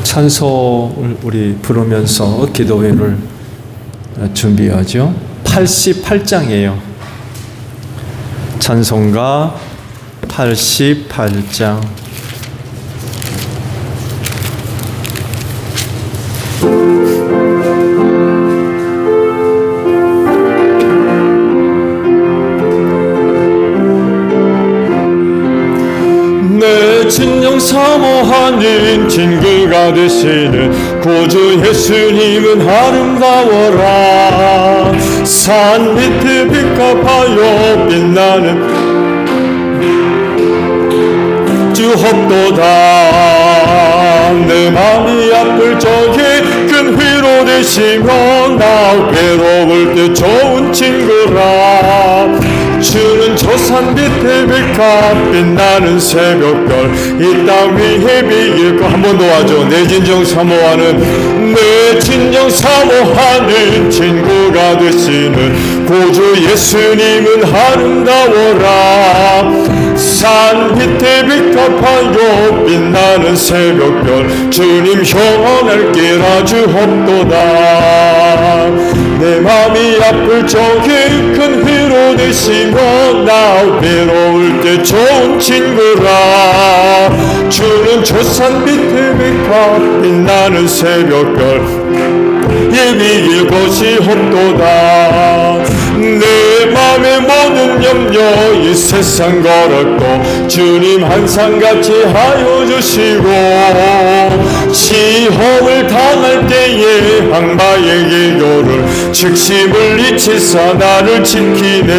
찬송을 우리 부르면서 기도회를 준비하죠. 88장이에요. 찬송가 88장. 진정 사모하는 친구가 되시는 구주 예수님은 아름다워라. 산 밑에 빛과 파여 빛나는 주 헛도다. 내 맘이 아플 적에 큰 위로 되시며 나 괴로울 때 좋은 친구라. 주는 저 산 밑에 빛과 빛나는 새벽별 이 땅 위에 비길 거 한 번 더 하죠. 내 진정 사모하는 내 진정 사모하는 친구가 되시는 구주 예수님은 아름다워라. 산 밑에 빛과 파여 빛나는 새벽별 주님 형언할 길 아주 없도다. 내 맘이 아플 적에 큰 위로 되시며 나 외로울 때 좋은 친구라. 주는 저 산 밑에 빛과 빛나는 새벽별 이길 것이 없도다. 내 맘의 모든 염려 이 세상 걸었고 주님 항상같이 하여 주시고 시험을 당할 때에 항바의 기도를 즉심을 잊히사 나를 지키네.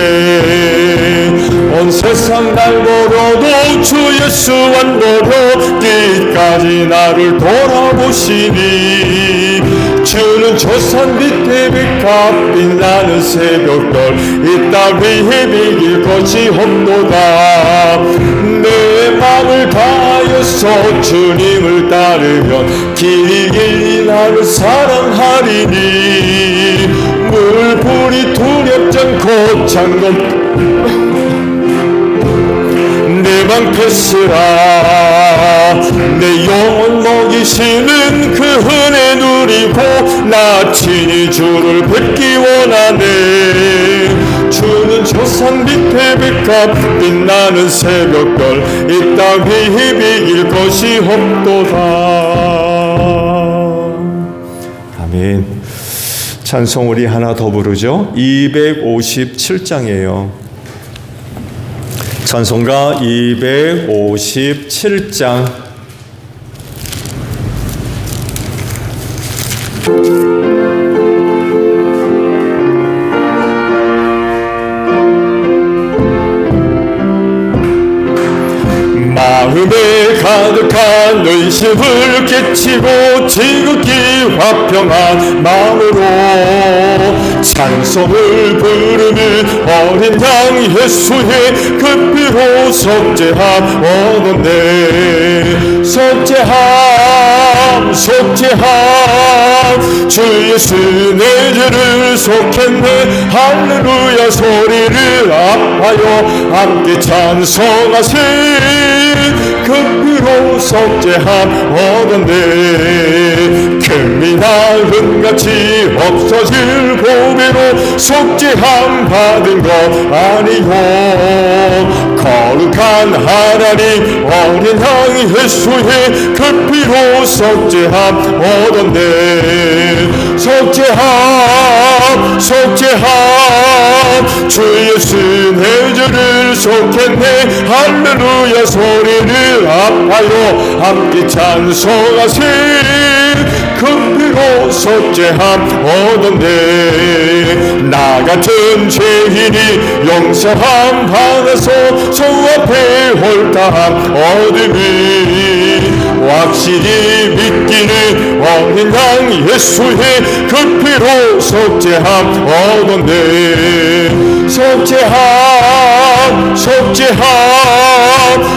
온 세상 날 걸어도 주 예수 안 걸어 끝까지 나를 돌아보시니. 주는 저 산 밑에 빛과 빛나는 새벽별 이 땅 위에 비길 것이 없도다. 내 맘을 다하여서 주님을 따르면 길이 나를 사랑하리니. 물불이 두렵지 않고 창검 내 방패 쓰라. 내 영혼 먹이시는 그 은혜 누리고 나 친히 주를 뵙기 원하네. 주는 저 산 밑에 빛과 빛나는 새벽별 이 땅 위에 비길 것이 없도다. 아멘. 찬송 우리 하나 더 부르죠. 257장이에요. 찬송가 257장. 마음에 가득한 의심을 깨치고 지극히 화평한 마음으로 찬송을 부르는 어린 양 예수의 그 피로 속죄함 얻었네. 속죄함 속죄함 주 예수 내 죄를 속했네. 할렐루야 소리를 아파요 함께 찬송하세. 그 피로 속죄함 얻었네. 금이나 은같이 없어질 보배로 속죄함 받은 것 아니요. 거룩한 하나님 어린 양 예수의 그 피로 속죄함 얻었네. 속죄함 속죄함 주 예수 내 죄를 속했네. 할렐루야 소리를 아파요 함께 찬송하세. 그 피로 속죄함 얻었네. 나 같은 죄인이 용서함 받아서 주 앞에 홀다함 얻으니. 확실히 믿기는 어린 양 예수의 그 피로 속죄함 얻었네. 속죄함 속죄함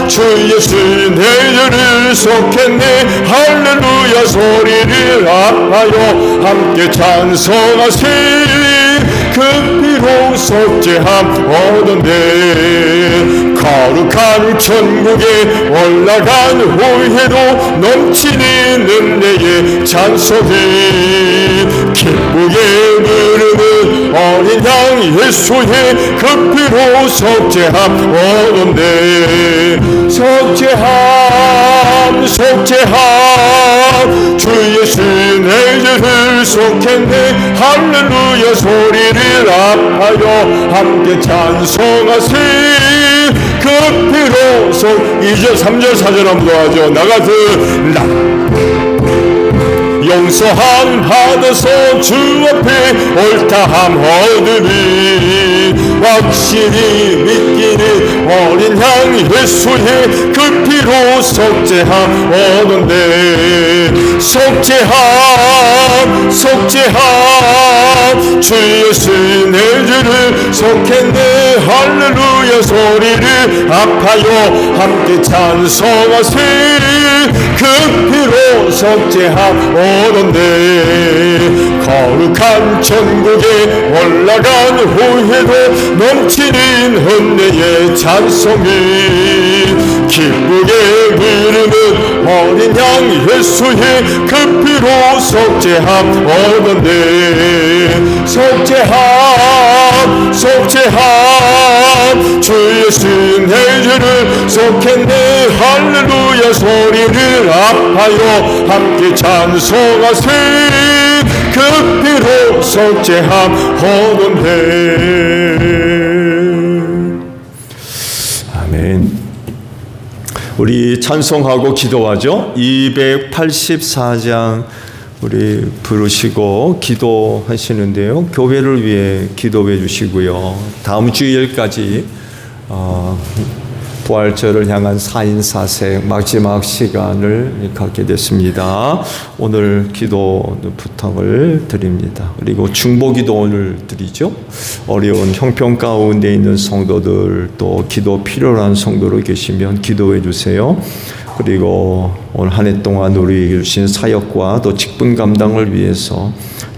주 예수 내 죄를 속했네. 할렐루야 소리를 아파요 함께 찬송하세. 그 피로 속죄함 얻었네. 거룩한 천국에 올라간 후에도 넘치는 은혜의 찬송이 기쁘게 부르는 어린 양 예수의 그 피로 속죄함 얻었네. 속죄함 주 예수 내 죄를 속했네. 할렐루야 소리를 아파요 함께 찬송하세. 그 피로 속 2절 3절 4절 한번 더 하죠. 나가들라 용서함 받아서 주 앞에 옳다함 얻으니 확실히 믿기는 어린 양 예수의 그 피로 속죄함 얻었네. 속죄함 주 예수 내 죄를 속했네. 할렐루야 소리를 아파요 함께 찬송하세. 그 피로 속죄함 얻었네. 거룩한 천국에 올라간 후에도 넘치는 은혜의 찬송이 기쁘게 부르는 어린 양 예수의 그 피로 속죄함 얻었네. 속죄함 주 예수 내 죄를 속했네. 할렐루야 소리를 아파요 함께 찬송하세. 그 피로 속죄함 얻었네. 아멘. 우리 찬송하고 기도하죠. 284장 우리 부르시고 기도하시는데요. 교회를 위해 기도해 주시고요. 다음 주일까지 부활절을 향한 4인 4색 마지막 시간을 갖게 됐습니다. 오늘 기도 부탁을 드립니다. 그리고 중보기도 오늘 드리죠. 어려운 형편 가운데 있는 성도들 또 기도 필요로 한 성도로 계시면 기도해 주세요. 그리고 오늘 한 해 동안 우리에게 주신 사역과 또 직분 감당을 위해서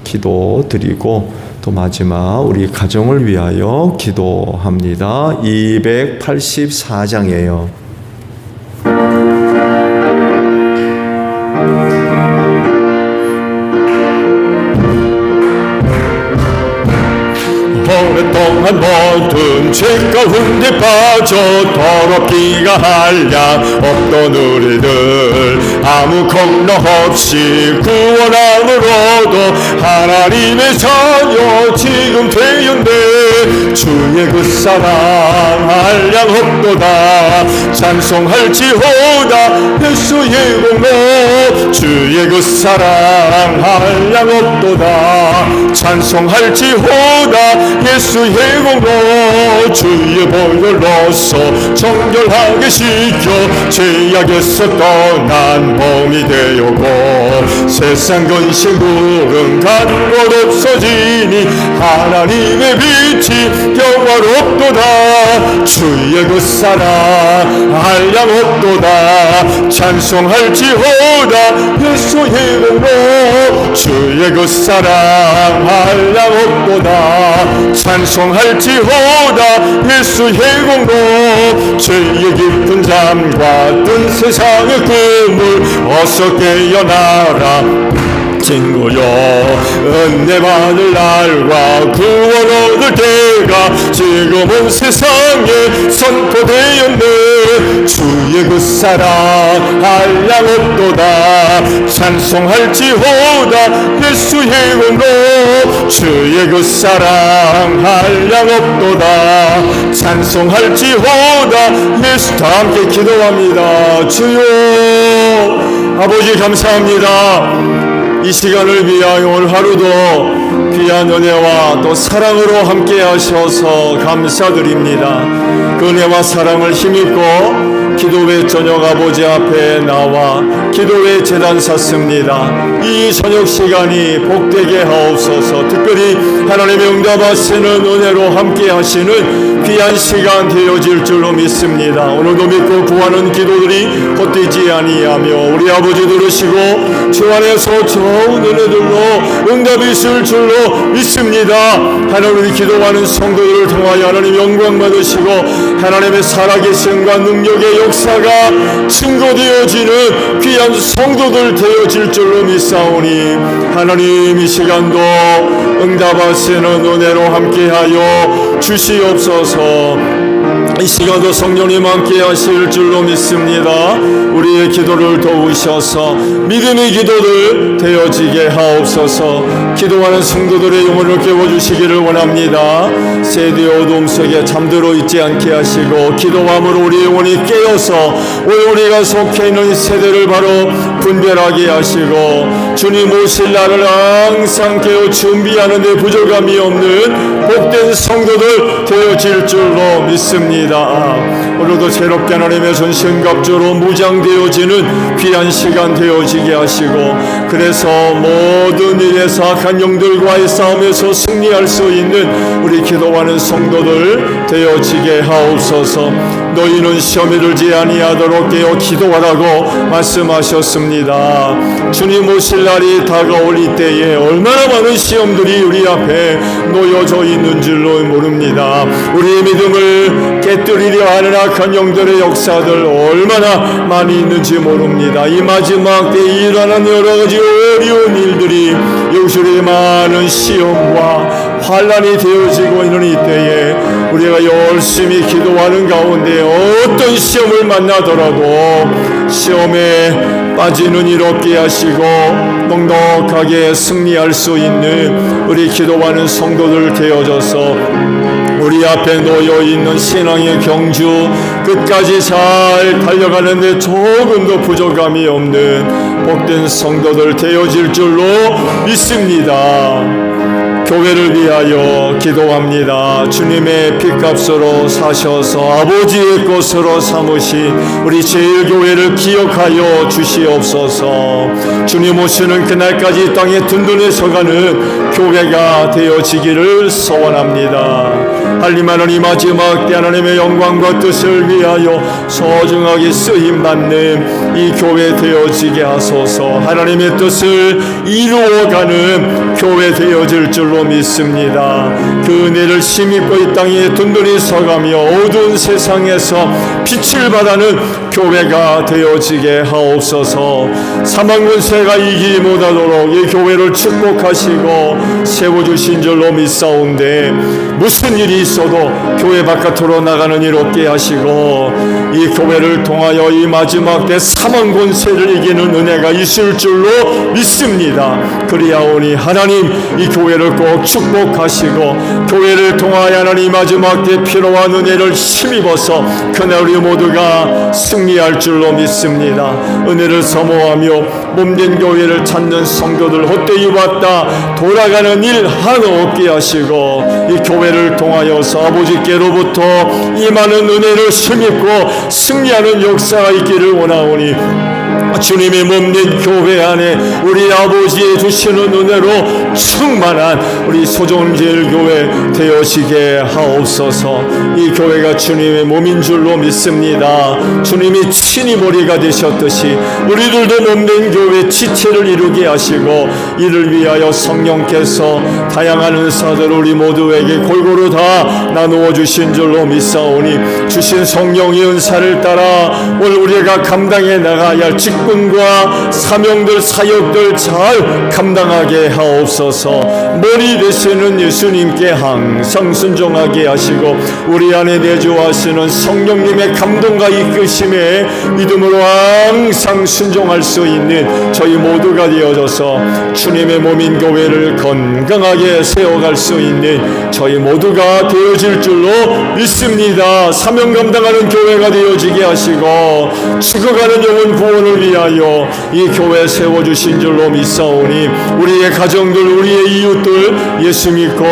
기도드리고 또 마지막 우리 가정을 위하여 기도합니다. 284장이에요. 오랫동안 모든 죄 가운데 빠져 더럽기가 한량 없던 우리들 아무 공로 없이 구원함으로도 하나님의 자녀 지금 되었네. 주의 그 사랑 한량 없도다 찬송할지호다 예수의 공로. 주의 그 사랑 한량 없도다 찬송할지호다 예수의 공로. 주의 보혈로서 정결하게 시켜 죄악에서 떠난 몸이 되었고 세상 근심물은 간 것 없어지니 하나님의 빛이 영화롭도다. 주의 그 사랑 한량 없도다 찬송할지호다 예수의 공로. 주의 그 사랑 한량 없도다 찬송할지호다 예수의 공로. 죄의 깊은 잠과 뜬 세상의 꿈을 어서 깨어나라 친구여. 은혜 받을 날과 구원 얻을 때가 지금은 세상에 선포되었네. 주의 그 사랑 한량 없도다 찬송할지호다 예수의 공로. 주의 그 사랑 한량 없도다 찬송할지호다 예수. 다 함께 기도합니다. 주여 아버지 감사합니다. 이 시간을 위하여 오늘 하루도 귀한 은혜와 또 사랑으로 함께 하셔서 감사드립니다. 그 은혜와 사랑을 힘입고 기도회 저녁 아버지 앞에 나와 기도회 제단 샀습니다. 이 저녁 시간이 복되게 하옵소서. 특별히 하나님의 응답하시는 은혜로 함께 하시는 귀한 시간 되어질 줄로 믿습니다. 오늘도 믿고 구하는 기도들이 헛되지 아니하며 우리 아버지 들으시고 주 안에서 좋은 은혜들로 응답이 있을 줄로 믿습니다. 하나님이 기도하는 성도들을 통하여 하나님 영광 받으시고 하나님의 살아계심과 능력의 역사가 증거되어지는 귀한 성도들 되어질 줄로 믿사오니 하나님 이 시간도 응답하시는 은혜로 함께하여 주시옵소서. 이 시간도 성령님 함께 하실 줄로 믿습니다. 우리의 기도를 도우셔서 믿음의 기도들 되어지게 하옵소서. 기도하는 성도들의 영혼을 깨워주시기를 원합니다. 세대의 어둠 속에 잠들어 있지 않게 하시고 기도함으로 우리 영혼이 깨어서 오늘 우리가 속해 있는 이 세대를 바로 분별하게 하시고 주님 오실 날을 항상 깨어 준비하는 데 부족함이 없는 복된 성도들 되어질 줄로 믿습니다. 오늘도 새롭게 하나님의 전신갑주로 무장되어지는 귀한 시간 되어지게 하시고 그래서 모든 일에서 악한 영들과의 싸움에서 승리할 수 있는 우리 기도하는 성도들 되어지게 하옵소서. 너희는 시험에 들지 아니하도록 깨어 기도하라고 말씀하셨습니다. 주님 오실 날이 다가올 이때에 얼마나 많은 시험들이 우리 앞에 놓여져 있는 줄로 모릅니다. 우리의 믿음을 깨뜨리려 하는 악한 영들의 역사들 얼마나 많이 있는지 모릅니다. 이 마지막 때에 일어나는 여러 가지 어려운 일들이 역시 많은 시험과 환란이 되어지고 있는 이때에 우리가 열심히 기도하는 가운데 어떤 시험을 만나더라도 시험에 빠지는 일 없게 하시고 넉넉하게 승리할 수 있는 우리 기도하는 성도들 되어져서 우리 앞에 놓여있는 신앙의 경주 끝까지 잘 달려가는데 조금도 부족함이 없는 복된 성도들 되어질 줄로 믿습니다. 교회를 위하여 기도합니다. 주님의 핏값으로 사셔서 아버지의 것으로 삼으신 우리 제일교회를 기억하여 주시옵소서. 주님 오시는 그날까지 땅에 든든히 서가는 교회가 되어지기를 소원합니다. 하나님은 이 마지막 때 하나님의 영광과 뜻을 위하여 소중하게 쓰임받는 이 교회 되어지게 하소서. 하나님의 뜻을 이루어가는 교회 되어질 줄로 믿습니다. 그 은혜를 힘입고 이 땅에 든든히 서가며 어두운 세상에서 빛을 받아는 교회가 되어지게 하옵소서. 사망 권세가 이기지 못하도록 이 교회를 축복하시고 세워주신 줄로 믿사온데 무슨 일이 있어도 교회 바깥으로 나가는 일 없게 하시고 이 교회를 통하여 이 마지막 때 사망 권세를 이기는 은혜가 있을 줄로 믿습니다. 그리하오니 하나님 이 교회를 꼭 축복하시고 교회를 통하여 하나님 마지막 때 필요한 은혜를 힘입어서 그날 우리 모두가 승리할 줄로 믿습니다. 은혜를 사모하며 몸된 교회를 찾는 성도들 헛되이 왔다 돌아가는 일 하나 없게 하시고 이 교회를 통하여서 아버지께로부터 이 많은 은혜를 힘입고 승리하는 역사가 있기를 원하오니 주님의 몸된 교회 안에 우리 아버지의 주시는 은혜로 충만한 우리 소정제일교회 되어지게 하옵소서. 이 교회가 주님의 몸인 줄로 믿습니다. 주님이 친히 머리가 되셨듯이 우리들도 몸된 교회 지체를 이루게 하시고 이를 위하여 성령께서 다양한 은사들을 우리 모두에게 골고루 다 나누어 주신 줄로 믿사오니 주신 성령의 은사를 따라 오늘 우리가 감당해 나가야 할 직분과 사명들 사역들 잘 감당하게 하옵소서. 머리 되시는 예수님께 항상 순종하게 하시고 우리 안에 내주하시는 성령님의 감동과 이끄심에 믿음으로 항상 순종할 수 있는 저희 모두가 되어져서 주님의 몸인 교회를 건강하게 세워갈 수 있는 저희 모두가 되어질 줄로 믿습니다. 사명 감당하는 교회가 되어지게 하시고 죽어가는 영혼 구원을 위해 위하여 이 교회 세워주신 줄로 믿사오니 우리의 가정들, 우리의 이웃들 예수 믿고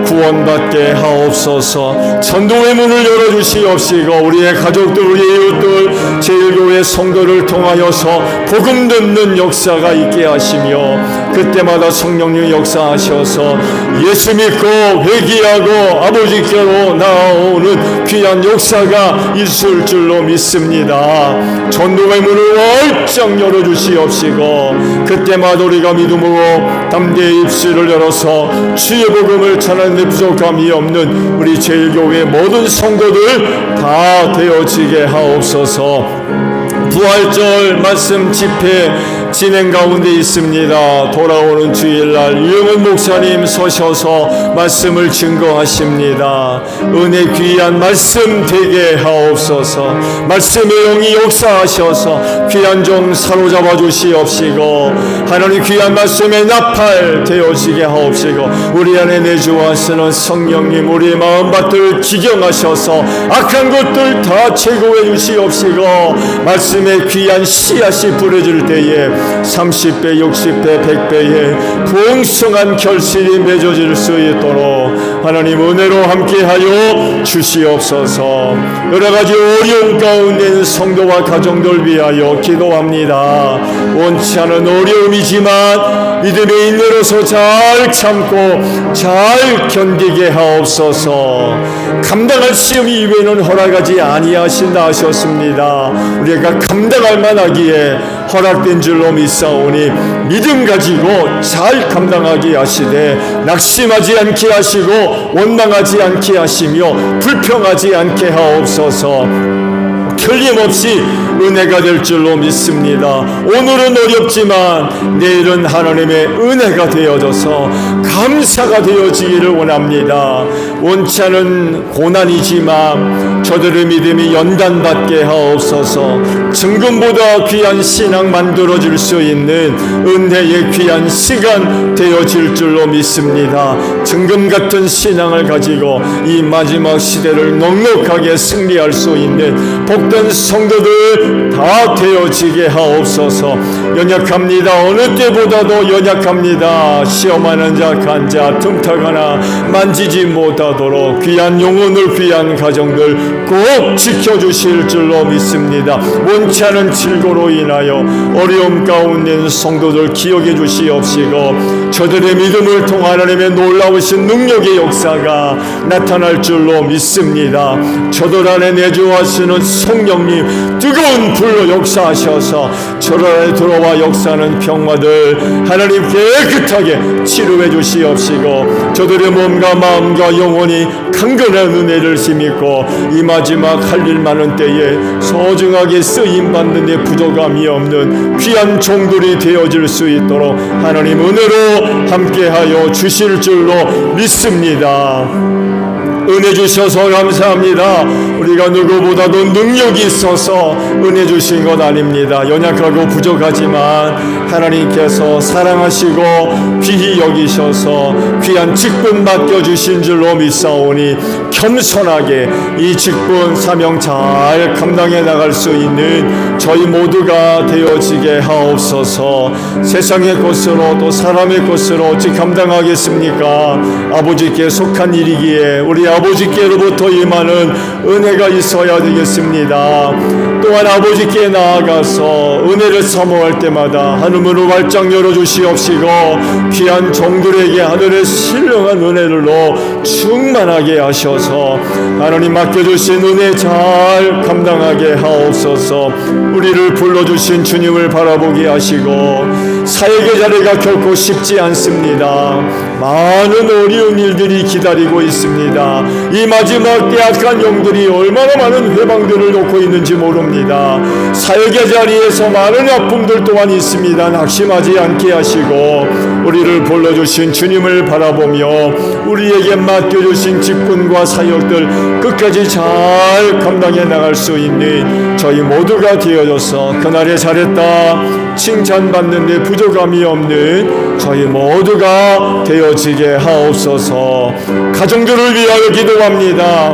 구원받게 하옵소서. 전도의 문을 열어주시옵시고 우리의 가족들, 우리의 이웃들, 제일교회 성도를 통하여서 복음 듣는 역사가 있게 하시며 그때마다 성령님 역사하셔서 예수 믿고 회개하고 아버지께로 나아오는 귀한 역사가 있을 줄로 믿습니다. 전도의 문을 활짝 열어주시옵시고 그때마다 우리가 믿음으로 담대히 입술을 열어서 주의 복음을 전하는 데 부족함이 없는 우리 제일교회 모든 성도들 다 되어지게 하옵소서. 부활절 말씀 집회 진행 가운데 있습니다. 돌아오는 주일날 유영은 목사님 서셔서 말씀을 증거하십니다. 은혜 귀한 말씀 되게 하옵소서. 말씀의 영이 역사하셔서 귀한 종 사로잡아 주시옵시고 하나님 귀한 말씀의 나팔 되어지게 하옵시고 우리 안에 내주하시는 성령님 우리의 마음밭을 지경하셔서 악한 것들 다 제거해 주시옵시고 말씀의 귀한 씨앗이 부러질 때에 30배, 60배, 100배의 풍성한 결실이 맺어질 수 있도록 하나님 은혜로 함께하여 주시옵소서. 여러가지 어려움 가운데 있는 성도와 가정들 위하여 기도합니다. 원치 않은 어려움이지만 믿음의 인내로서 잘 참고 잘 견디게 하옵소서. 감당할 시험 이외에는 허락하지 아니하신다 하셨습니다. 우리가 감당할 만하기에 허락된 줄로 믿사오니 믿음 가지고 잘 감당하게 하시되 낙심하지 않게 하시고 원망하지 않게 하시며 불평하지 않게 하옵소서. 틀림없이 은혜가 될 줄로 믿습니다. 오늘은 어렵지만 내일은 하나님의 은혜가 되어져서 감사가 되어지기를 원합니다. 원치 않은 고난이지만 저들의 믿음이 연단받게 하옵소서. 증금보다 귀한 신앙 만들어질 수 있는 은혜의 귀한 시간 되어질 줄로 믿습니다. 증금 같은 신앙을 가지고 이 마지막 시대를 넉넉하게 승리할 수 있는 복된 성도들 다 되어지게 하옵소서. 연약합니다. 어느 때보다도 연약합니다. 시험하는 자, 간 자, 틈타거나 만지지 못하도록 귀한 영혼을 귀한 가정들 꼭 지켜주실 줄로 믿습니다. 원치 않은 질고로 인하여 어려움 가운데 있는 성도들 기억해 주시옵시고 저들의 믿음을 통해 하나님의 놀라우신 능력의 역사가 나타날 줄로 믿습니다. 저들 안에 내주하시는 성령님 뜨거운 불로 역사하셔서 저들 안에 들어와 역사하는 병마들 하나님 깨끗하게 치료해 주시옵시고 저들의 몸과 마음과 영혼이 강건한 은혜를 힘입고 이 마지막 할 일 많은 때에 소중하게 쓰임받는 데 부족함이 없는 귀한 종들이 되어질 수 있도록 하나님 은혜로 함께하여 주실 줄로 믿습니다. 은혜 주셔서 감사합니다. 우리가 누구보다도 능력이 있어서 은혜 주신 것 아닙니다. 연약하고 부족하지만 하나님께서 사랑하시고 귀히 여기셔서 귀한 직분 맡겨주신 줄로 믿사오니 겸손하게 이 직분 사명 잘 감당해 나갈 수 있는 저희 모두가 되어지게 하옵소서. 세상의 것으로 또 사람의 것으로 어찌 감당하겠습니까? 아버지께 속한 일이기에 우리 아버지께로부터 임하는 은혜가 있어야 되겠습니다. 또한 아버지께 나아가서 은혜를 사모할 때마다 하늘문을 활짝 열어주시옵시고 귀한 종들에게 하늘의 신령한 은혜를로 충만하게 하셔서 하나님 맡겨주신 은혜 잘 감당하게 하옵소서. 우리를 불러주신 주님을 바라보게 하시고 사역의 자리가 결코 쉽지 않습니다. 많은 어려운 일들이 기다리고 있습니다. 이 마지막 때 악한 영들이 얼마나 많은 회방들을 놓고 있는지 모릅니다. 사역의 자리에서 많은 아픔들 또한 있습니다. 낙심하지 않게 하시고 우리를 불러주신 주님을 바라보며 우리에게 맡겨주신 직분과 사역들 끝까지 잘 감당해 나갈 수 있는 저희 모두가 되어져서 그날에 잘했다 칭찬받는 데 부족함이 없는 저희 모두가 되어지게 하옵소서. 가정들을 위하여 기도합니다.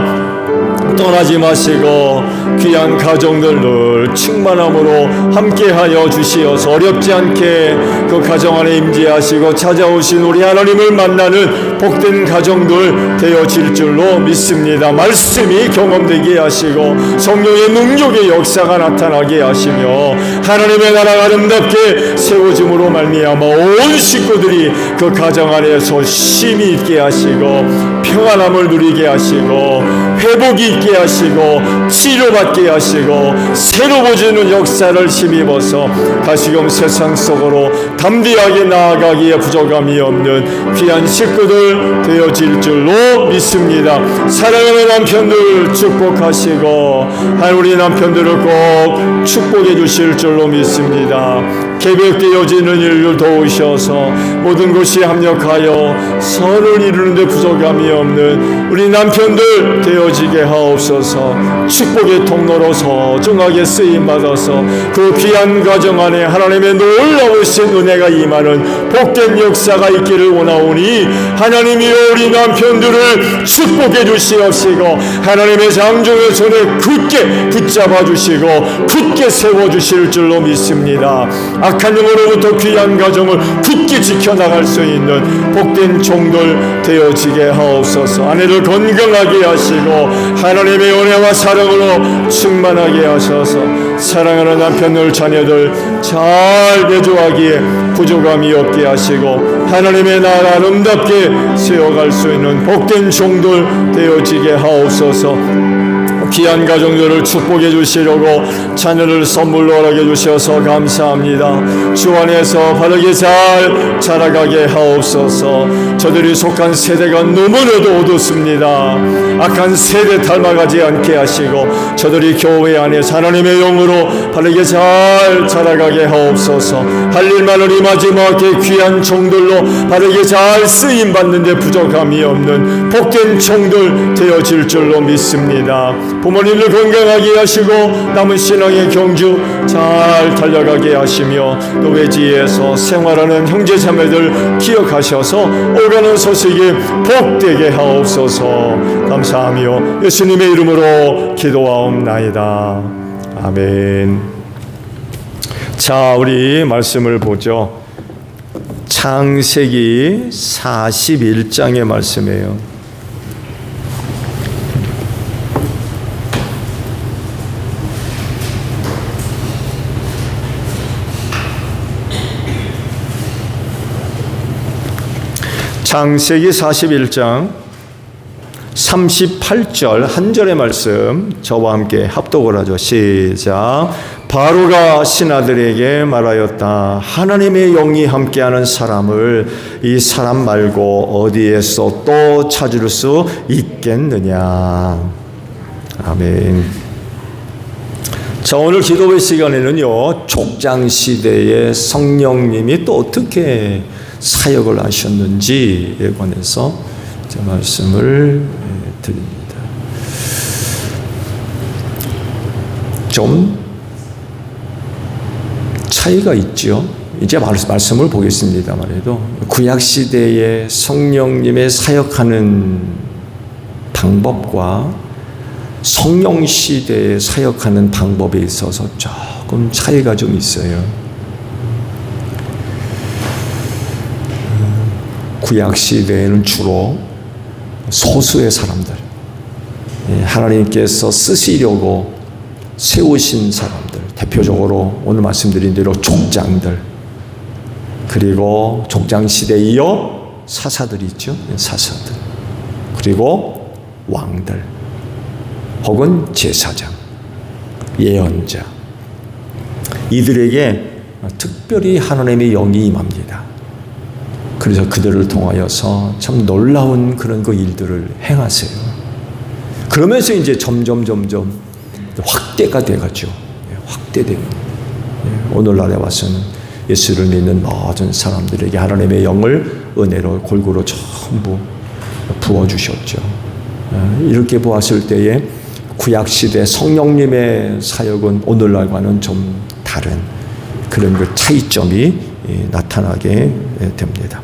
떠나지 마시고 귀한 가정들 늘 충만함으로 함께하여 주시어서 어렵지 않게 그 가정 안에 임재하시고 찾아오신 우리 하나님을 만나는 복된 가정들 되어질 줄로 믿습니다. 말씀이 경험되게 하시고 성령의 능력의 역사가 나타나게 하시며 하나님의 나라가 아름답게 세워짐으로 말미암아 온 식구들이 그 가정 안에서 쉼이 있게 하시고 평안함을 누리게 하시고 회복이 있게 하시고 치료받게 하시고 새로 보지는 역사를 힘입어서 다시금 세상 속으로 담대하게 나아가기에 부족함이 없는 귀한 식구들 되어질 줄로 믿습니다. 사랑하는 남편들 축복하시고 우리 남편들을 꼭 축복해 주실 줄로 믿습니다. 계획되어지는 일을 도우셔서 모든 것이 합력하여 선을 이루는 데 부족함이 없는 우리 남편들 되어지게 하옵소서. 축복의 통로로 소중하게 쓰임받아서 그 귀한 가정 안에 하나님의 놀라우신 은혜가 임하는 복된 역사가 있기를 원하오니 하나님이여 우리 남편들을 축복해 주시옵시고 하나님의 장종의 손에 굳게 붙잡아 주시고 굳게 세워 주실 줄로 믿습니다. 악한 영으로부터 귀한 가정을 굳게 지켜나갈 수 있는 복된 종들 되어지게 하옵소서. 아내를 건강하게 하시고 하나님의 은혜와 사랑으로 충만하게 하셔서 사랑하는 남편들 자녀들 잘 대조하기에 부족함이 없게 하시고 하나님의 나라 아름답게 세워갈 수 있는 복된 종들 되어지게 하옵소서. 귀한 가정들을 축복해 주시려고 자녀를 선물로 허락해 주셔서 감사합니다. 주 안에서 바르게 잘 자라가게 하옵소서. 저들이 속한 세대가 너무나도 어둡습니다. 악한 세대 닮아가지 않게 하시고 저들이 교회 안에서 하나님의 영으로 바르게 잘 자라가게 하옵소서. 할 일만을 이 마지막에 귀한 종들로 바르게 잘 쓰임받는 데 부족함이 없는 복된 종들 되어질 줄로 믿습니다. 부모님들 건강하게 하시고 남은 신앙의 경주 잘 달려가게 하시며 또 외지에서 생활하는 형제자매들 기억하셔서 오가는 소식이 복되게 하옵소서. 감사하며 예수님의 이름으로 기도하옵나이다. 아멘. 자, 우리 말씀을 보죠. 창세기 41장의 말씀이에요. 창세기 41장 38절 한 절의 말씀 저와 함께 합독을 하죠. 시작. 바로가 신하들에게 말하였다. 하나님의 영이 함께하는 사람을 이 사람 말고 어디에서 또 찾을 수 있겠느냐. 아멘. 자, 오늘 기도회 시간에는요, 족장시대의 성령님이 또 어떻게 사역을 하셨는지에 관해서 제 말씀을 드립니다. 좀 차이가 있죠. 이제 말씀을 보겠습니다만 해도 구약시대의 성령님의 사역하는 방법과 성령시대에 사역하는 방법에 있어서 조금 차이가 좀 있어요. 구약시대에는 주로 소수의 사람들, 하나님께서 쓰시려고 세우신 사람들, 대표적으로 오늘 말씀드린 대로 족장들, 그리고 족장시대에 이어 사사들이 있죠. 사사들, 그리고 왕들, 혹은 제사장, 예언자, 이들에게 특별히 하나님의 영이 임합니다. 그래서 그들을 통하여서 참 놀라운 그런 그 일들을 행하세요. 그러면서 이제 점점 확대가 돼가죠. 확대되고 오늘날에 와서는 예수를 믿는 모든 사람들에게 하나님의 영을 은혜로 골고루 전부 부어주셨죠. 이렇게 보았을 때에 구약시대 성령님의 사역은 오늘날과는 좀 다른 그런 그 차이점이 나타나게 됩니다.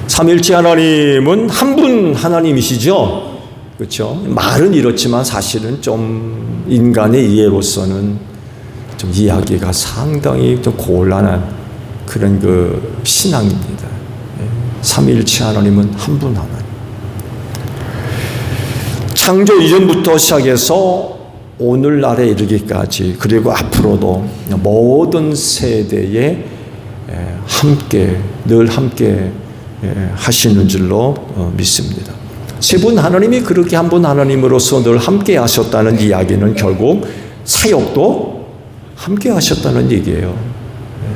삼일째 하나님은 한 분 하나님이시죠. 그렇죠? 말은 이렇지만 사실은 좀 인간의 이해로서는 좀 이야기가 상당히 좀 곤란한 그런 그 신앙입니다. 삼위일체 하나님은 한 분 하나님. 창조 이전부터 시작해서 오늘날에 이르기까지 그리고 앞으로도 모든 세대에 함께 늘 함께 하시는 줄로 믿습니다. 세 분 하나님이 그렇게 한 분 하나님으로서 늘 함께 하셨다는 이야기는 결국 사역도 함께 하셨다는 얘기예요.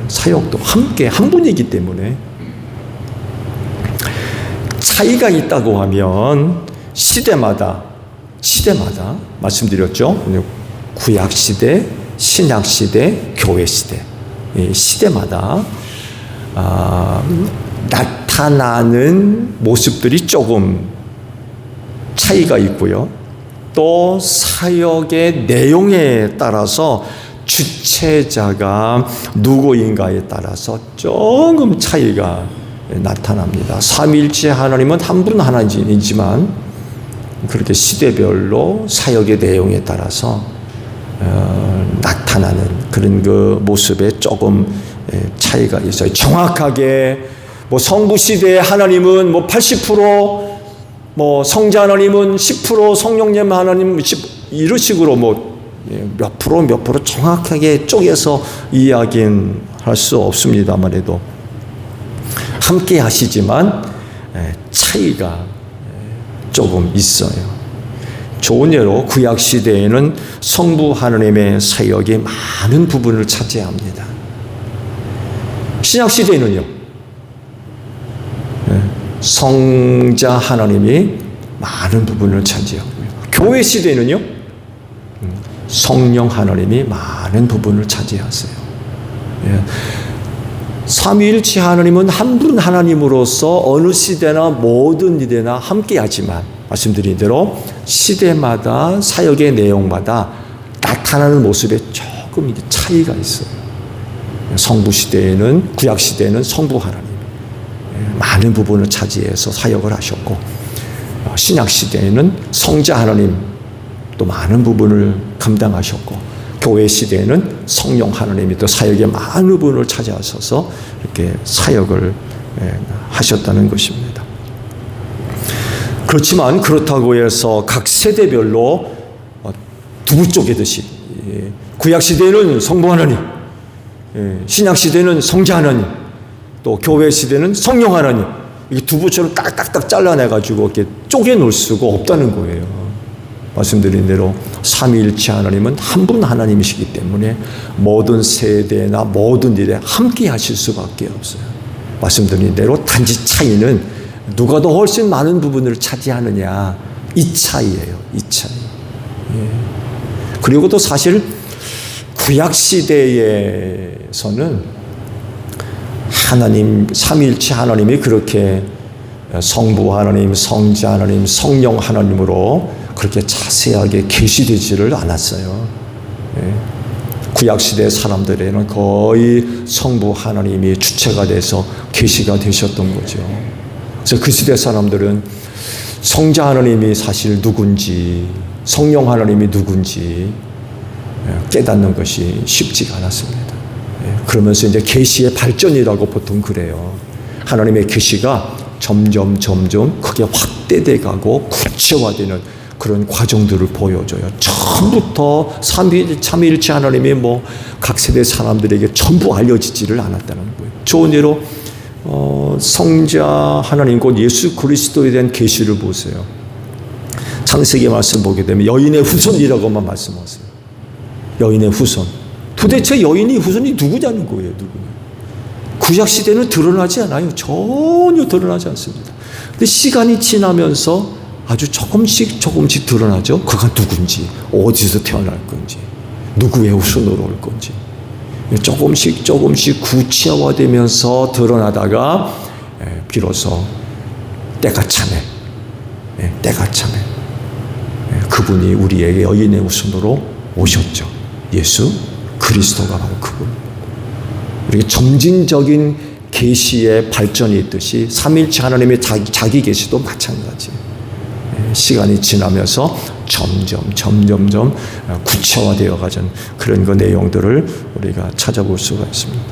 사역도 함께 한 분이기 때문에 차이가 있다고 하면 시대마다 말씀드렸죠. 구약 시대, 신약 시대, 교회 시대 시대마다 나타나는 모습들이 조금 차이가 있고요. 또 사역의 내용에 따라서 주체자가 누구인가에 따라서 조금 차이가 나타납니다. 삼위일체 하나님은 한 분 하나님이지만 그렇게 시대별로 사역의 내용에 따라서 나타나는 그런 그 모습에 조금 차이가 있어요. 정확하게 뭐 성부 시대의 하나님은 뭐 80%, 뭐 성자 하나님은 10%, 성령님 하나님 10 이런 식으로 뭐 몇 프로 정확하게 쪼개서 이야기는 할 수 없습니다만에도 함께 하시지만 차이가 조금 있어요. 좋은 예로 구약 시대에는 성부 하나님의 사역이 많은 부분을 차지합니다. 신약 시대에는요, 성자 하나님이 많은 부분을 차지하고요. 교회 시대에는요, 성령 하나님이 많은 부분을 차지하세요. 삼위일체 하나님은 한 분 하나님으로서 어느 시대나 모든 일에나 함께하지만 말씀드린 대로 시대마다 사역의 내용마다 나타나는 모습에 조금 차이가 있어요. 성부 시대에는 구약 시대에는 성부 하나님 많은 부분을 차지해서 사역을 하셨고 신약 시대에는 성자 하나님 또 많은 부분을 감당하셨고 교회 시대에는 성령 하나님이 또 사역의 많은 부분을 차지하셔서 이렇게 사역을 하셨다는 것입니다. 그렇지만 그렇다고 해서 각 세대별로 두부 쪼개듯이 구약 시대에는 성부 하나님, 신약 시대는 성자 하나님, 또 교회 시대는 성령 하나님, 이 두부처럼 딱딱딱 잘라내가지고 이렇게 쪼개놓을 수가 없다는 거예요. 말씀드린 대로 삼위일체 하나님은 한 분 하나님이시기 때문에 모든 세대나 모든 일에 함께 하실 수밖에 없어요. 말씀드린 대로 단지 차이는 누가 더 훨씬 많은 부분을 차지하느냐 이 차이예요. 이 차이. 그리고 또 사실 구약 시대에서는 하나님 삼위일체 하나님이 그렇게 성부 하나님, 성자 하나님, 성령 하나님으로 그렇게 자세하게 계시되지를 않았어요. 구약 시대 사람들에는 거의 성부 하나님이 주체가 돼서 계시가 되셨던 거죠. 그래서 그 시대 사람들은 성자 하나님이 사실 누군지, 성령 하나님이 누군지 깨닫는 것이 쉽지가 않았습니다. 그러면서 이제 계시의 발전이라고 보통 그래요. 하나님의 계시가 점점 크게 확대돼 가고 구체화되는 그런 과정들을 보여줘요. 처음부터 삼위일체 하나님이 뭐 각 세대 사람들에게 전부 알려지지를 않았다는 거예요. 좋은 예로 성자 하나님 곧 예수 그리스도에 대한 계시를 보세요. 창세기 말씀 보게 되면 여인의 후손이라고만 말씀하세요. 여인의 후손. 도대체 여인이 후손이 누구냐는 거예요. 구약 시대는 드러나지 않아요. 전혀 드러나지 않습니다. 근데 시간이 지나면서 아주 조금씩 드러나죠. 그가 누군지, 어디서 태어날 건지, 누구의 후손으로 올 건지. 조금씩 구체화되면서 드러나다가 비로소 때가 차네. 그분이 우리에게 여인의 후손으로 오셨죠. 예수 그리스도가 바로 그분. 이렇게 점진적인 계시의 발전이 있듯이 삼위일체 하나님의 자기 계시도 마찬가지. 시간이 지나면서 점점 구체화되어 가는 그런 그 내용들을 우리가 찾아볼 수가 있습니다.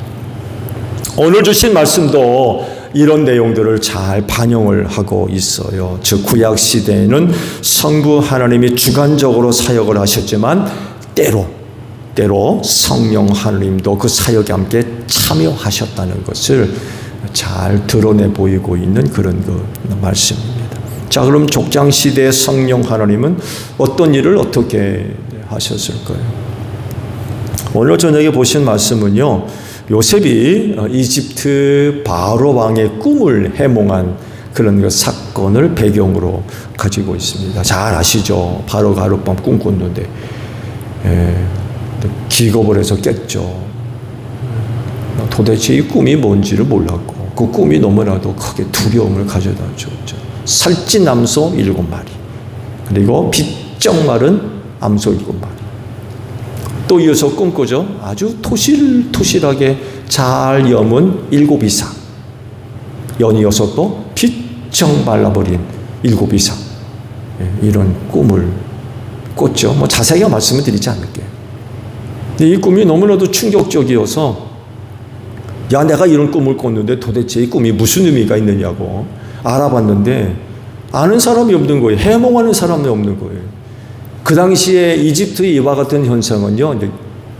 오늘 주신 말씀도 이런 내용들을 잘 반영을 하고 있어요. 즉 구약 시대에는 성부 하나님이 주관적으로 사역을 하셨지만 때로 성령 하나님도 그 사역에 함께 참여하셨다는 것을 잘 드러내 보이고 있는 그런 그 말씀입니다. 자, 그럼 족장 시대의 성령 하나님은 어떤 일을 어떻게 하셨을까요? 오늘 저녁에 보신 말씀은요, 요셉이 이집트 바로 왕의 꿈을 해몽한 그런 그 사건을 배경으로 가지고 있습니다. 잘 아시죠? 바로가 하룻밤 꿈 꿨는데 기겁을 해서 깼죠. 도대체 이 꿈이 뭔지를 몰랐고 그 꿈이 너무나도 크게 두려움을 가져다 줬죠. 살찐 암소 7마리, 그리고 비쩍 마른 암소 7마리. 또 이어서 꿈꾸죠. 아주 토실토실하게 잘 여문 7이사. 연이어서 또 비쩍 말라버린 7이사. 이런 꿈을 꿨죠. 뭐 자세하게 말씀을 드리지 않을게요. 근데 이 꿈이 너무나도 충격적이어서 야, 내가 이런 꿈을 꿨는데 도대체 이 꿈이 무슨 의미가 있느냐고 알아봤는데 아는 사람이 없는 거예요. 해몽하는 사람이 없는 거예요. 그 당시에 이집트의 이와 같은 현상은요,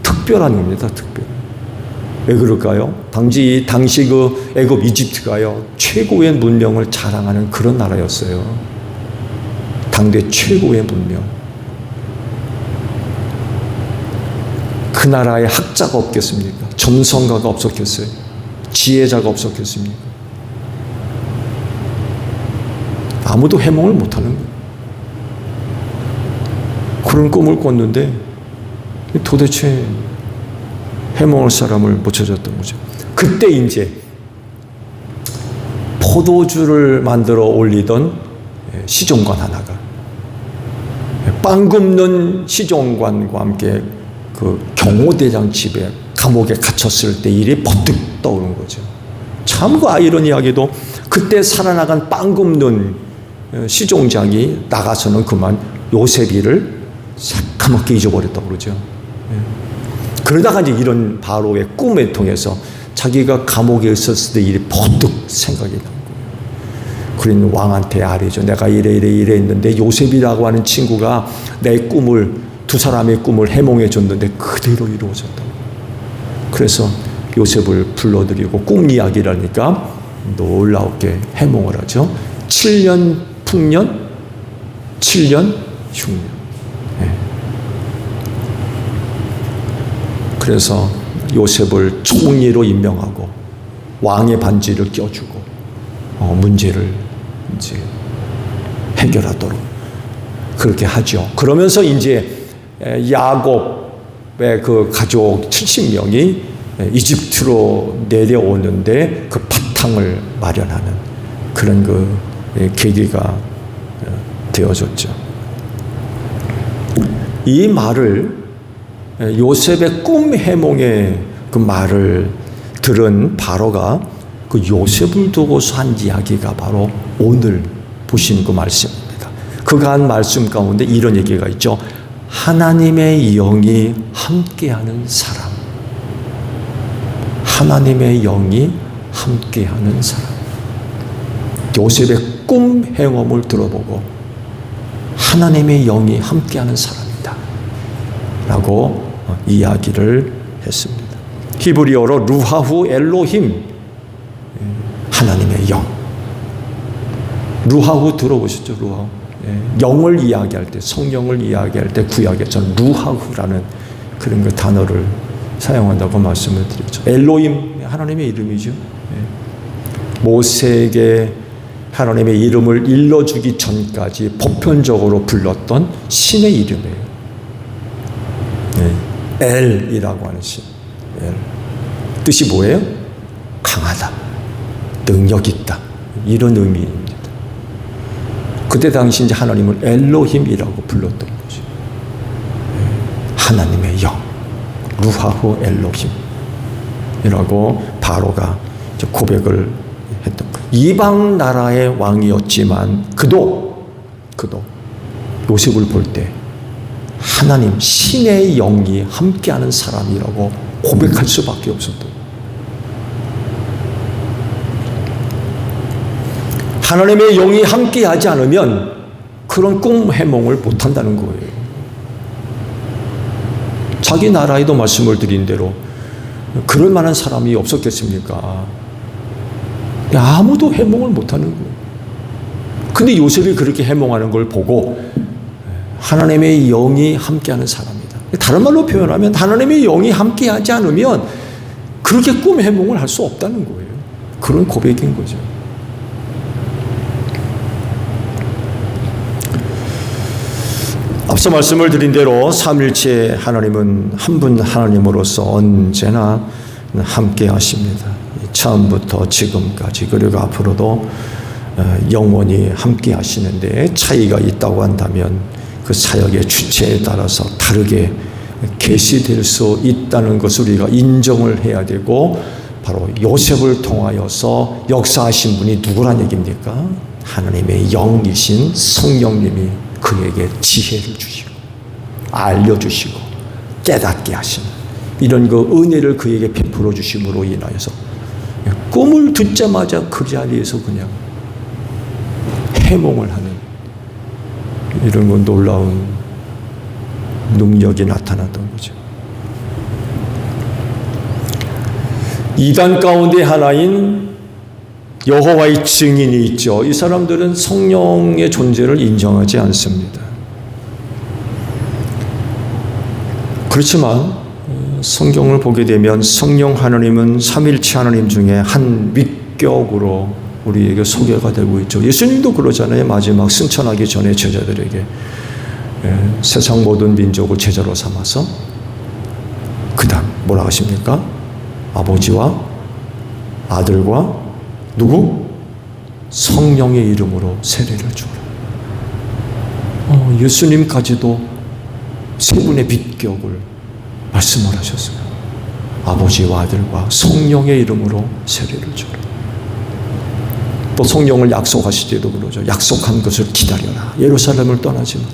특별한 겁니다. 특별. 왜 그럴까요? 당시 그 애굽 이집트가요, 최고의 문명을 자랑하는 그런 나라였어요. 당대 최고의 문명. 그 나라에 학자가 없겠습니까? 점성가가 없었겠어요? 지혜자가 없었겠습니까? 아무도 해몽을 못하는 거예요. 그런 꿈을 꿨는데 도대체 해몽할 사람을 못 찾았던 거죠. 그때 이제 포도주를 만들어 올리던 시종관 하나가 빵 굽는 시종관과 함께 그 경호대장 집에 감옥에 갇혔을 때 일이 버뜩 떠오른 거죠. 참 그 아이러니하게도 그때 살아나간 빵 굽는 시종장이 나가서는 그만 요셉이를 새까맣게 잊어버렸다고 그러죠. 그러다가 이제 이런 바로의 꿈을 통해서 자기가 감옥에 있었을 때 일이 버뜩 생각이 난 거예요. 그런 왕한테 아뢰죠. 내가 이래 했는데 요셉이라고 하는 친구가 내 꿈을, 두 사람의 꿈을 해몽해 줬는데 그대로 이루어졌다. 그래서 요셉을 불러들이고 꿈 이야기를 하니까 놀랍게 해몽을 하죠. 7년 풍년, 7년 흉년. 그래서 요셉을 총리로 임명하고 왕의 반지를 껴주고 문제를 이제 해결하도록 그렇게 하죠. 그러면서 이제 야곱의 그 가족 70명이 이집트로 내려오는데 그 바탕을 마련하는 그런 그 계기가 되어졌죠. 이 말을 요셉의 꿈 해몽의 그 말을 들은 바로가 그 요셉을 두고서 한 이야기가 바로 오늘 보신 그 말씀입니다. 그가 한 말씀 가운데 이런 얘기가 있죠. 하나님의 영이 함께하는 사람. 하나님의 영이 함께하는 사람. 요셉의 꿈 행엄을 들어보고 하나님의 영이 함께하는 사람이다 라고 이야기를 했습니다. 히브리어로 루하후 엘로힘, 하나님의 영. 루하후 들어보셨죠? 루하후. 영을 이야기할 때, 성령을 이야기할 때 구약에서는 루하후라는 그런 그 단어를 사용한다고 말씀을 드렸죠. 엘로힘, 하나님의 이름이죠. 모세에게 하나님의 이름을 일러주기 전까지 보편적으로 불렀던 신의 이름이에요. 엘이라고 하는 신. 엘. 뜻이 뭐예요? 강하다, 능력 있다, 이런 의미입니다. 그때 당시 이제 하나님을 엘로힘이라고 불렀던 거죠. 하나님의 영, 루하후 엘로힘이라고 바로가 이제 고백을 했던 거예요. 이방 나라의 왕이었지만 그도 요셉을 볼 때 하나님, 신의 영이 함께하는 사람이라고 고백할 수밖에 없었던. 하나님의 영이 함께하지 않으면 그런 꿈 해몽을 못한다는 거예요. 자기 나라에도 말씀을 드린 대로 그럴 만한 사람이 없었겠습니까? 아무도 해몽을 못하는 거예요. 근데 요셉이 그렇게 해몽하는 걸 보고 하나님의 영이 함께하는 사람이다. 다른 말로 표현하면 하나님의 영이 함께하지 않으면 그렇게 꿈 해몽을 할 수 없다는 거예요. 그런 고백인 거죠. 앞서 말씀을 드린 대로 삼일체 하나님은 한 분 하나님으로서 언제나 함께 하십니다. 처음부터 지금까지 그리고 앞으로도 영원히 함께 하시는데 차이가 있다고 한다면 그 사역의 주체에 따라서 다르게 계시될 수 있다는 것을 우리가 인정을 해야 되고, 바로 요셉을 통하여서 역사하신 분이 누구란 얘기입니까? 하나님의 영이신 성령님이 그에게 지혜를 주시고 알려주시고 깨닫게 하시는 이런 그 은혜를 그에게 베풀어 주심으로 인하여서 꿈을 듣자마자 그 자리에서 그냥 해몽을 하는 이런 건 놀라운 능력이 나타났던 거죠. 이단 가운데 하나인 여호와의 증인이 있죠. 이 사람들은 성령의 존재를 인정하지 않습니다. 그렇지만 성경을 보게 되면 성령 하나님은 삼일체 하나님 중에 한 위격으로 우리에게 소개가 되고 있죠. 예수님도 그러잖아요. 마지막 승천하기 전에 제자들에게 세상 모든 민족을 제자로 삼아서 그 다음 뭐라 하십니까? 아버지와 아들과 누구? 성령의 이름으로 세례를 주라. 예수님까지도 세 분의 비격을 말씀을 하셨어요. 아버지와 아들과 성령의 이름으로 세례를 주라. 또 성령을 약속하실 때도 그러죠. 약속한 것을 기다려라. 예루살렘을 떠나지 말고.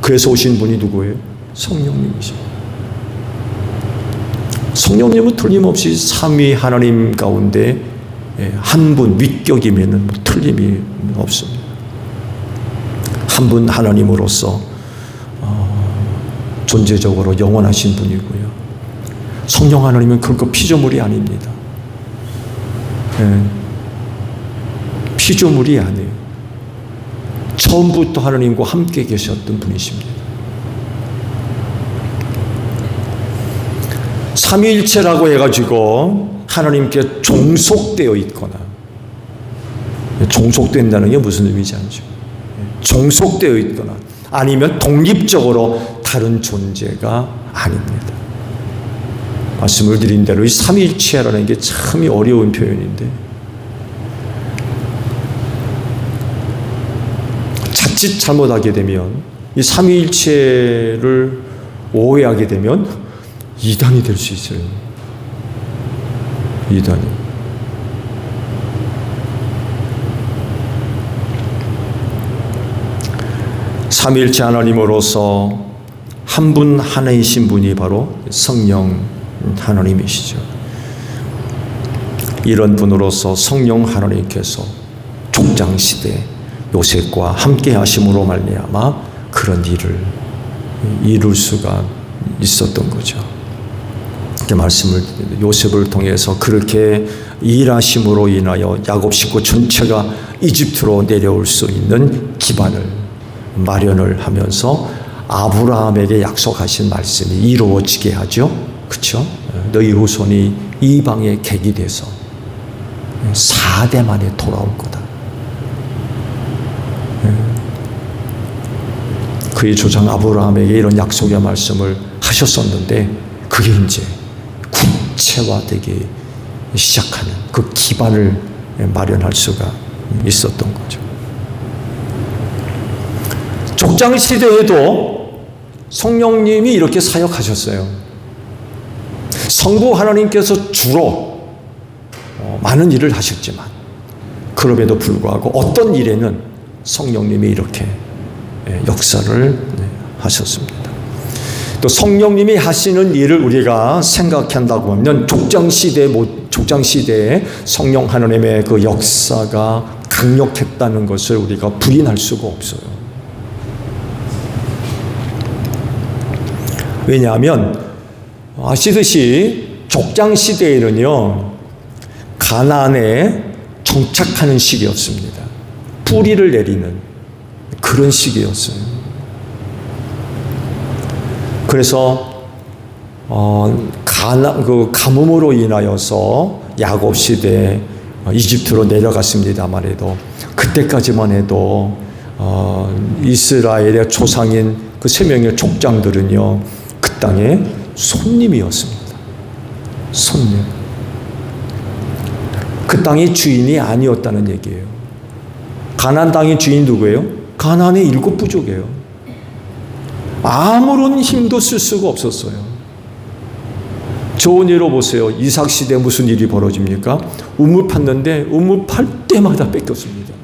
그래서 오신 분이 누구예요? 성령님이십니다. 성령님은 틀림없이 삼위 하나님 가운데 한 분 위격이면 틀림이 없습니다. 한 분 하나님으로서 존재적으로 영원하신 분이고요. 성령 하나님은 결코 피조물이 아닙니다. 피조물이 아니에요. 처음부터 하나님과 함께 계셨던 분이십니다. 삼위일체라고 해가지고 하나님께 종속되어 있거나, 종속된다는 게 무슨 의미인지 알죠? 종속되어 있거나 아니면 독립적으로 다른 존재가 아닙니다. 말씀을 드린 대로 이 삼위일체라는 게 참 어려운 표현인데, 자칫 잘못하게 되면 이 삼위일체를 오해하게 되면 이단이 될 수 있어요. 이단이. 삼위일체 하나님으로서 한 분 하나이신 분이 바로 성령 하나님이시죠. 이런 분으로서 성령 하나님께서 족장시대 요셉과 함께 하심으로 말미암아 그런 일을 이룰 수가 있었던 거죠. 이렇게 말씀을 요셉을 통해서 그렇게 일하심으로 인하여 야곱 식구 전체가 이집트로 내려올 수 있는 기반을 마련을 하면서 아브라함에게 약속하신 말씀이 이루어지게 하죠. 그렇죠? 너희 후손이 이방의 객이 돼서 4대 만에 돌아올 거다. 그의 조상 아브라함에게 이런 약속의 말씀을 하셨었는데 그게 이제 구체화되기 시작하는 그 기반을 마련할 수가 있었던 거죠. 족장 시대에도 성령님이 이렇게 사역하셨어요. 성부 하나님께서 주로 많은 일을 하셨지만 그럼에도 불구하고 어떤 일에는 성령님이 이렇게 역사를 하셨습니다. 또 성령님이 하시는 일을 우리가 생각한다고 하면 족장시대에 성령 하나님의 그 역사가 강력했다는 것을 우리가 부인할 수가 없어요. 왜냐하면 아시듯이 족장시대에는요, 가나안에 정착하는 시기였습니다. 뿌리를 내리는 그런 시기였어요. 그래서 가뭄으로 인하여서 야곱 시대에 이집트로 내려갔습니다만 해도 그때까지만 해도 이스라엘의 조상인 그 세 명의 족장들은요, 그 땅의 손님이었습니다. 손님. 그 땅의 주인이 아니었다는 얘기예요. 가나안 땅의 주인 누구예요? 가나안의 7 부족이에요. 아무런 힘도 쓸 수가 없었어요. 좋은 예로 보세요. 이삭 시대에 무슨 일이 벌어집니까? 우물 팠는데 우물 팔 때마다 뺏겼습니다.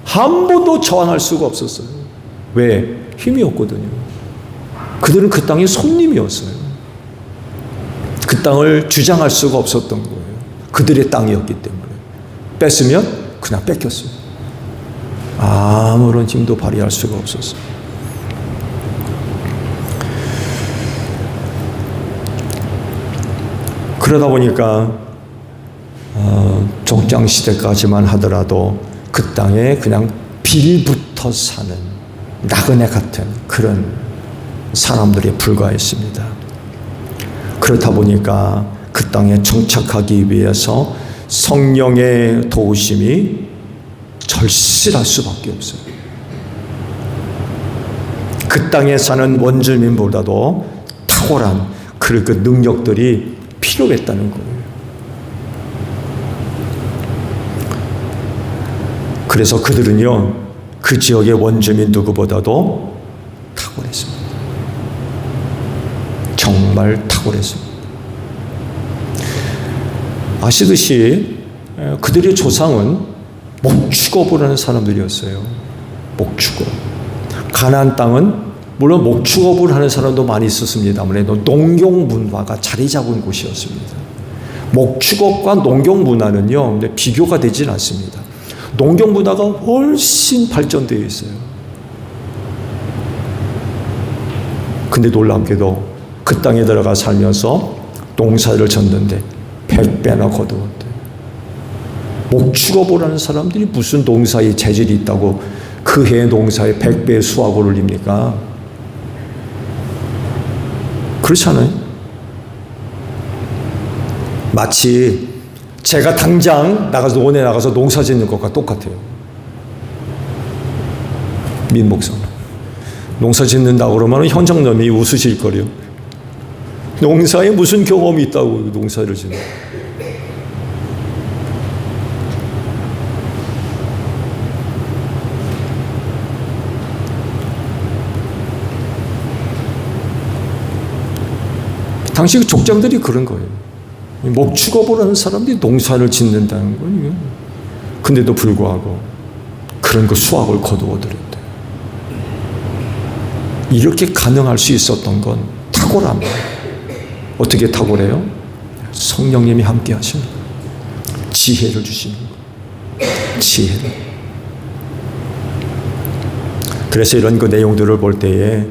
한 번도 저항할 수가 없었어요. 왜? 힘이 없거든요. 그들은 그 땅의 손님이었어요. 그 땅을 주장할 수가 없었던 거예요. 그들의 땅이었기 때문에. 뺐으면 그냥 뺏겼어요. 아무런 힘도 발휘할 수가 없었어요. 그러다 보니까 족장시대까지만 하더라도 그 땅에 그냥 빌부터 사는 나그네 같은 그런 사람들에 불과했습니다. 그렇다 보니까 그 땅에 정착하기 위해서 성령의 도우심이 절실할 수밖에 없어요. 그 땅에 사는 원주민보다도 탁월한 그 능력들이 필요했다는 거예요. 그래서 그들은요, 그 지역의 원주민 누구보다도 탁월했습니다. 정말 탁월했습니다. 아시듯이 그들의 조상은 목축업을 하는 사람들이었어요. 목축업. 가나안 땅은 물론 목축업을 하는 사람도 많이 있었습니다만 농경 문화가 자리 잡은 곳이었습니다. 목축업과 농경 문화는요, 비교가 되진 않습니다. 농경 문화가 훨씬 발전되어 있어요. 근데 놀랍게도 그 땅에 들어가 살면서 농사를 졌는데 100배나 거두었대요. 목축업을 하는 사람들이 무슨 농사에 재질이 있다고 그 해 농사에 100배의 수확을 올립니까? 그렇잖아요. 마치 제가 당장 논에 나가서 농사 짓는 것과 똑같아요. 민 목사님. 농사 짓는다고 그러면 현장놈이 웃으실 거래요. 농사에 무슨 경험이 있다고 농사를 짓는. 당시 그 족장들이 그런 거예요. 목축업을 하는 사람들이 농사를 짓는다는 거예요. 근데도 불구하고 그런 그 수확을 거두어들였대. 이렇게 가능할 수 있었던 건 탁월합니다. 어떻게 탁월해요? 성령님이 함께 하시는 거예요. 지혜를 주시는 거예요. 지혜를. 그래서 이런 그 내용들을 볼 때에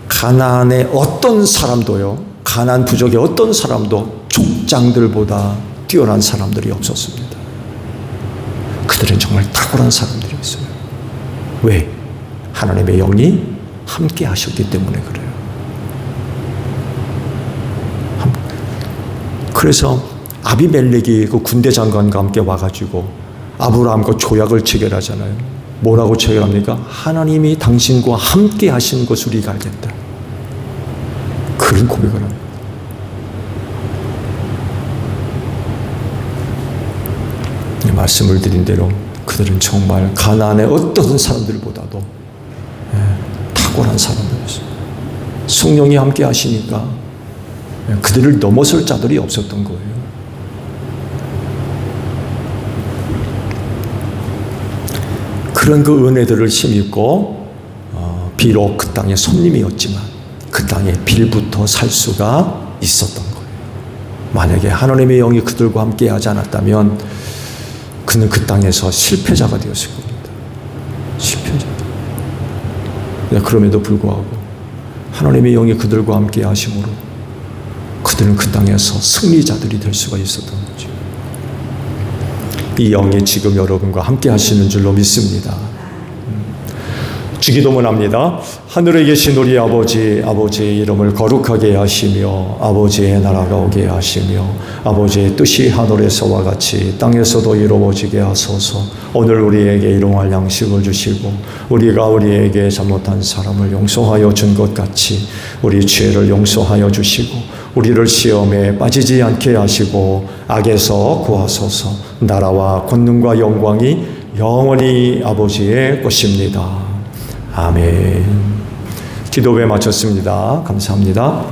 가나안의 어떤 사람도요, 가나안 부족의 어떤 사람도 족장들보다 뛰어난 사람들이 없었습니다. 그들은 정말 탁월한 사람들이었어요. 왜? 하나님의 영이 함께 하셨기 때문에 그래요. 그래서 아비멜렉이 그 군대 장관과 함께 와가지고 아브라함과 조약을 체결하잖아요. 뭐라고 체결합니까? 하나님이 당신과 함께 하신 것을 우리가 알겠다. 그런 고백을 합니다. 말씀을 드린 대로 그들은 정말 가나안의 어떤 사람들보다도 탁월한 사람들이었어요. 성령이 함께 하시니까 그들을 넘어설 자들이 없었던 거예요. 그런 그 은혜들을 힘입고 비록 그 땅의 손님이었지만 그 땅에 빌부터 살 수가 있었던 거예요. 만약에 하나님의 영이 그들과 함께 하지 않았다면 그는 그 땅에서 실패자가 되었을 겁니다. 실패자. 그럼에도 불구하고 하나님의 영이 그들과 함께 하심으로 그들은 그 땅에서 승리자들이 될 수가 있었던 거죠. 이 영이 지금 여러분과 함께 하시는 줄로 믿습니다. 주기도문 합니다. 하늘에 계신 우리 아버지, 아버지의 이름을 거룩하게 하시며 아버지의 나라가 오게 하시며 아버지의 뜻이 하늘에서와 같이 땅에서도 이루어지게 하소서. 오늘 우리에게 일용할 양식을 주시고 우리가 우리에게 잘못한 사람을 용서하여 준 것 같이 우리 죄를 용서하여 주시고 우리를 시험에 빠지지 않게 하시고 악에서 구하소서. 나라와 권능과 영광이 영원히 아버지의 것입니다. 아멘. 기도회 마쳤습니다. 감사합니다.